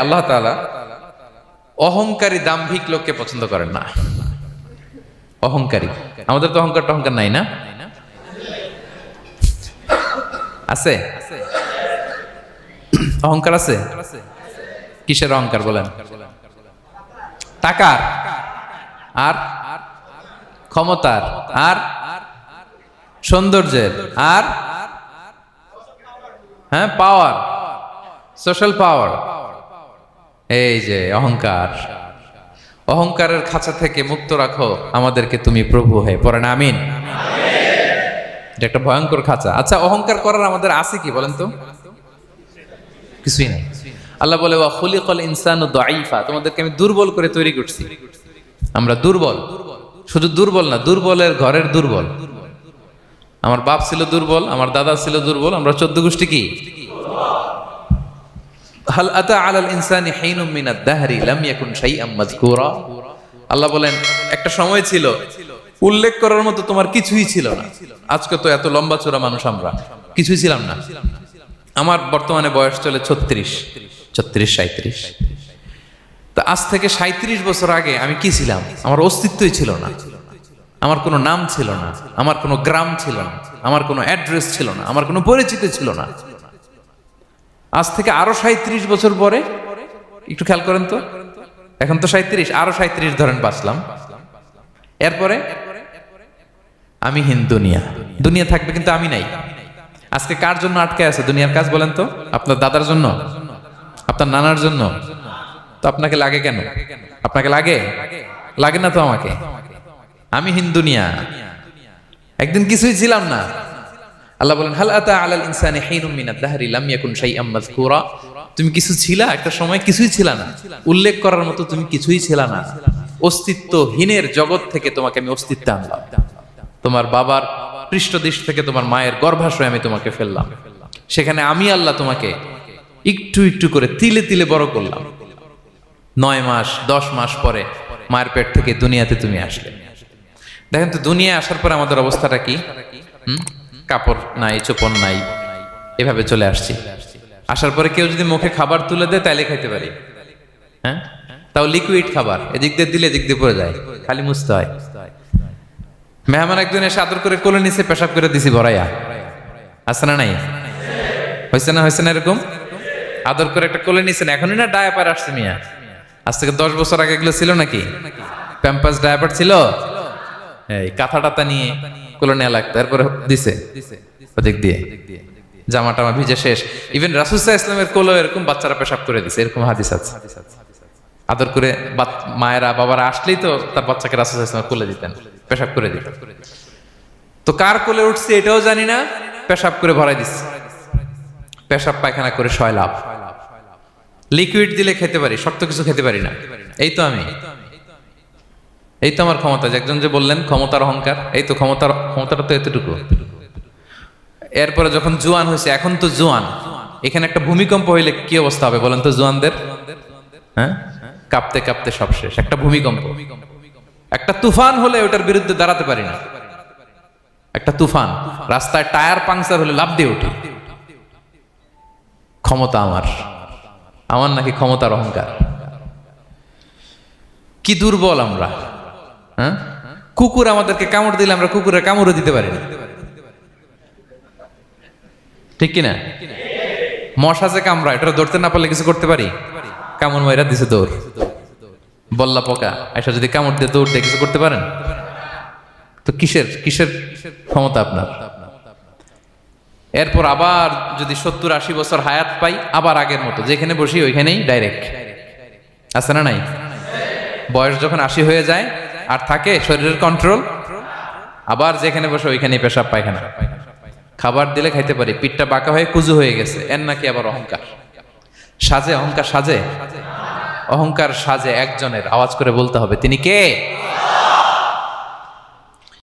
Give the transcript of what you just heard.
আল্লাহ তাআলা অহংকারী দাম্ভিক লোককে পছন্দ করেন না। অহংকারী, আমাদের তো অহংকার টহংকার নাই না? আছে অহংকার আছে? কিসের অহংকার বলেন? টাকার, আর ক্ষমতার, আর সৌন্দর্যের, আর হ্যাঁ পাওয়ার, সোশ্যাল পাওয়ার। এই যে অহংকার, অহংকারের খাঁচা থেকে মুক্ত রাখো আমাদেরকে তুমি প্রভু হয়ে। পড়েন আমিন। এটা একটা ভয়ঙ্কর খাঁচা। আচ্ছা, অহংকার করার আমাদের আছে কি বলেন তো? কিছুই নাই। আল্লাহ বলে ওয়া খুলিকাল ইনসানু দাঈফা, তোমাদেরকে আমি দুর্বল করে তৈরি করছি। আমরা দুর্বল, শুধু দুর্বল না, দুর্বলের ঘরের দুর্বল। আমার বাপ ছিল দুর্বল, আমার দাদা ছিল দুর্বল, আমরা 14 গোষ্ঠী কি হাল আতা আলাল ইনসানি হিনুম মিনাদ দাহরি লাম ইয়াকুন শাইআম মাযকুরা। আল্লাহ বলেন একটা সময় ছিল উল্লেখ করার মতো তোমার কিছুই ছিল না। আজকে তো এত লম্বা চওড়া মানুষ, আমরা কিছুই ছিলাম না। আমার বর্তমানে বয়স চলে 36, 37। তো আজ থেকে 37 বছর আগে আমি কি ছিলাম? আমার অস্তিত্বই ছিল না, আমার কোনো নাম ছিল না, আমার কোনো গ্রাম ছিল না, আমার কোনো অ্যাড্রেস ছিল না, আমার কোনো পরিচিত ছিল না। আজ থেকে আরো 37 বছর পরে একটু খেয়াল করেন তো, এখন তো 37, আরো 37 ধরেন বাঁচলাম। এরপরে আমি দুনিয়া, দুনিয়া থাকবে কিন্তু আমি নাই। আজকে কার জন্য আটকে আছে দুনিয়ার কাজ বলেন তো? আপনার দাদার জন্য, আপনার নানার জন্য। তো আপনাকে লাগে কেন? আপনাকে লাগে? লাগে না তো আমাকে। আমি দুনিয়া, একদিন কিছুই ছিলাম না। আল্লাহ বলেন হাল আতা আলাল ইনসানি হিনুম মিনাদ দাহরি লাম ইয়াকুন শাইআম মাযকুরা। তুমি কিছু ছিলা, একটা সময় কিছুই ছিলা না, উল্লেখ করার মতো তুমি কিছুই ছিলা না। অস্তিত্বহীনের জগৎ থেকে তোমাকে আমি অস্তিত্বে আনলাম। তোমার বাবার পৃষ্ঠদেশ থেকে তোমার মায়ের গর্ভাশয়ে আমি তোমাকে ফেললাম। সেখানে আমি আল্লাহ তোমাকে একটু একটু করে তিলে তিলে বড় করলাম। 9 মাস 10 মাস পরে মায়ের পেট থেকে দুনিয়াতে তুমি আসলে। দেখেন তো দুনিয়ায় আসার পর আমাদের অবস্থাটা কি? কাপড় নাই, চোপন নাই, এভাবে চলে আসছি। আসার পরে কেউ যদি মুখে খাবার তুলে দেয় তাইলে খাইতে পারি, হ্যাঁ, তাও লিকুইড খাবার। এদিক দিয়ে দিলে এদিক দিয়ে পড়ে যায়, খালি মুছতে হয়। মেহমান একজন এসে আদর করে কোলে নিচে পেশাব করে দিছি ভরাইয়া, আছে না নাই? হয়েছে না, হয়েছে না? এরকম আদর করে একটা কোলে নিছেন। এখনই না ডায়াপার আসছে মিয়া, আজ থেকে 10 বছর আগে এগুলো ছিল নাকি? প্যাম্পাস ডায়াপার ছিল, এই কাঁথা টাতা নিয়ে কোলে নেওয়া লাগতো। এরপরে দিছে ওদিক দিয়ে, জামা টামা ভিজে শেষ। ইভেন রাসূল সাল্লাল্লাহু আলাইহি ওয়াসাল্লামের কোলে এরকম বাচ্চারা পেশাব করে দিছে, এরকম হাদিস আছে। আদর করে মায়েরা বাবারা আসলেই তো তার বাচ্চাকে রাসূল সাল্লাল্লাহু আলাইহি ওয়াসাল্লাম কোলে দিতেন, পেশাব করে দিতেন। তো কার কোলে উঠছে এটাও জানি না, পেশাব করে ভরাই দিচ্ছে। পেশাব পায়খানা করে শয়লাভ। লিকুইড দিলে খেতে পারি, শক্ত কিছু খেতে পারি না। এই তো আমি, এই তো আমার ক্ষমতা। একজন যে বললেন ক্ষমতার অহংকার, এই তো ক্ষমতাটা তো এতটুকু। এরপরে যখন জোয়ান হয়েছে, এখন তো জোয়ান, এখানে একটা ভূমিকম্প হইলে কি অবস্থা হবে বলেন তো জোয়ানদের? হ্যাঁ, কাঁপতে কাঁপতে সব শেষ। একটা ভূমিকম্প, একটা তুফান হলে ওটার বিরুদ্ধে দাঁড়াতে পারি না। একটা তুফান, রাস্তায় টায়ার পাংচার হলে লাফ দিয়ে উঠি। ক্ষমতা আমার, আমার নাকি ক্ষমতার অহংকার। কি দুর্বল আমরা, হ্যাঁ? কুকুর আমাদেরকে কামড় দিলে আমরা কুকুরের কামড়ও দিতে পারি না, ঠিক কিনা? মশা যে কামড়ায়, এটা ধরতে না পারলে কিছু করতে পারি? কামড় মাইরা দিছে দৌড়। বল্লা পোকা এসে যদি কামড় দিয়ে দৌড় দিয়ে কিছু করতে পারেন? তো কিসের কিসের ক্ষমতা আপনার? এরপর আবার যদি 70-80 বছর হায়াত পাই, আবার আগের মতো যেখানে বসি ওইখানেই ডাইরেক্ট, আছে না নাই? বয়স যখন 80 হয়ে যায় আর থাকে শরীরের কন্ট্রোল, আবার যেখানে বসে ওইখানেই পেশাব পায়খানা। খাবার দিলে খাইতে পারি, পিঠটা বাঁকা হয়ে কুজু হয়ে গেছে, এর নাকি আবার অহংকার। সাজে অহংকার, সাজে অহংকার সাজে একজনের। আওয়াজ করে বলতে হবে তিনি কে?